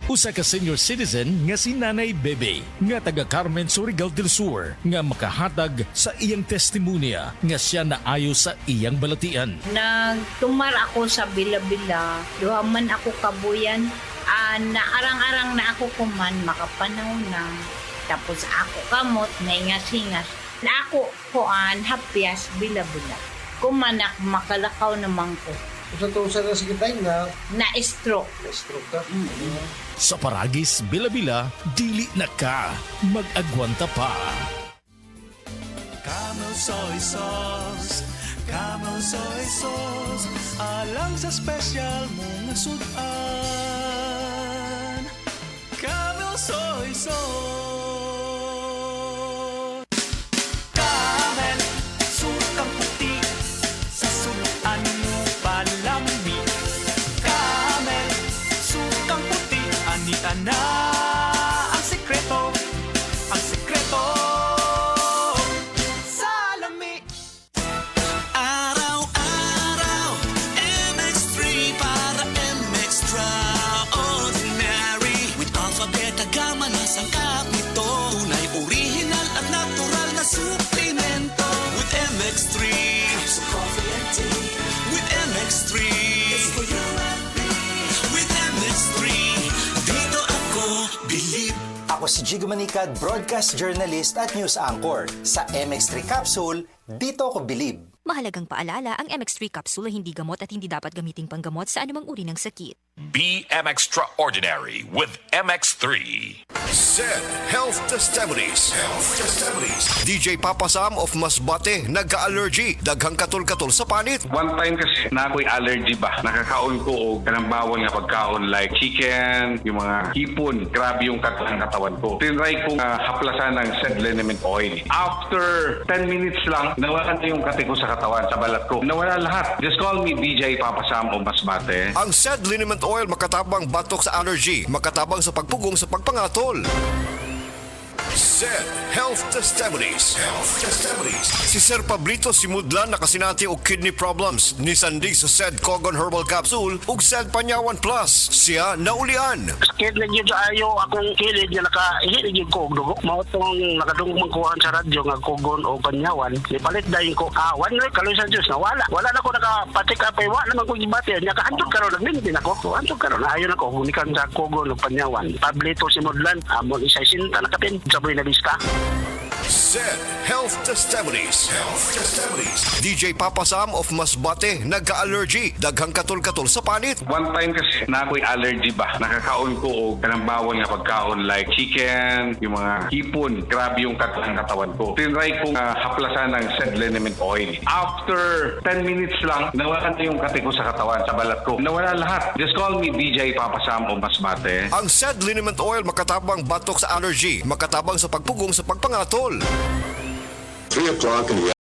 Usa ka senior citizen nga si Nanay Bebe nga taga Carmen Surigao del Sur nga makahatag sa iyang testimonya nga siya naayo sa iyang balatian. Nagtumar ako sa Bila-Bila, duhaman ako kabuyan, naarang-arang na ako kuman, makapanaw na. Tapos ako kamot, naingas-ingas. Na ako kuan, hapyas, Bila-Bila. Kumanak, makalakaw naman ko. Sa tusa na sige tayo na Na-stroke. stroke ka. Sa Paragis, Bila-Bila, dili na ka mag-agwanta pa. Camel soy sauce, Camel soy sauce, alang sa special mong sudan. Camel soy sauce. Camel, sukang puti, sa sudan mo palami. Camel, sukang puti, anita na ang sekreto, ang sekreto. Araw-araw, MX3 para MX-Traordinary. With Alpha, Beta, Gamma na sangkap nito. Tunay, original at natural na suplemento. With MX3, so coffee and tea. With MX3, it's for you and me. With MX3, dito ako believe. Ako si Jigo Manicad, broadcast journalist at news anchor. Sa MX3 Capsule, dito ako bilib. Mahalagang paalala, ang MX3 capsule ay hindi gamot at hindi dapat gamiting panggamot sa anumang uri ng sakit. Be extraordinary with MX3. Said Health Testimonies. DJ Papa Sam of Masbate, nagka-allergy. Daghang katol-katol sa panit. One time kasi na ako'y allergy ba, nakakaon ko o kanang bawal nga pagkaon like chicken, yung mga hipon, grabe yung katawan ko. Tinry kong haplasan ng said liniment oil. After 10 minutes lang, nawala na yung kate ko sa katawan, sa balat ko. Nawala lahat. Just call me DJ Papa Sam of Masbate. Ang said liniment oil makatabang batok sa allergy, makatabang sa pagpugong sa pagpangatol. Said Health Testimonies. Si Sir Pablito Simudlan nakasinati og kidney problems ni sandig sa said Cogon Herbal Capsule ug said Panyawan Plus. Siya naulian. Sakit na yun sa ayo akong kilid nga nakahilig yung ko og dugo. Mao tong nakadungog kuhan sa radyo nga Cogon o Panyawan. Ipalit dayon ko awan na kaloy sa Dios na wala. Wala na ko nakapatik up ay wa naman ko gibati. Nya kahandog karon nagmintin ako. Handog karon ayon ako unikan sa Cogon o Panyawan. Pablito Simudlan amon isa sinta nakapin sa buhay na lista. Said Health Testimonies. DJ Papa Sam of Masbate, nagka-allergy. Daghang katol-katol sa panit. One time kasi na ako'y allergy ba, nakakaon ko o kanang bawal nga pagkaon like chicken, yung mga hipon, grabe yung katawan ko. Tinry kong haplasan ng said liniment oil. After 10 minutes lang, nawala na yung kate ko sa katawan, sa balat ko. Nawala lahat. Just call me DJ Papa Sam of Masbate. Ang said liniment oil makatabang batok sa allergy, makatabang sa pagpugong sa pagpangatol. 3 o'clock in the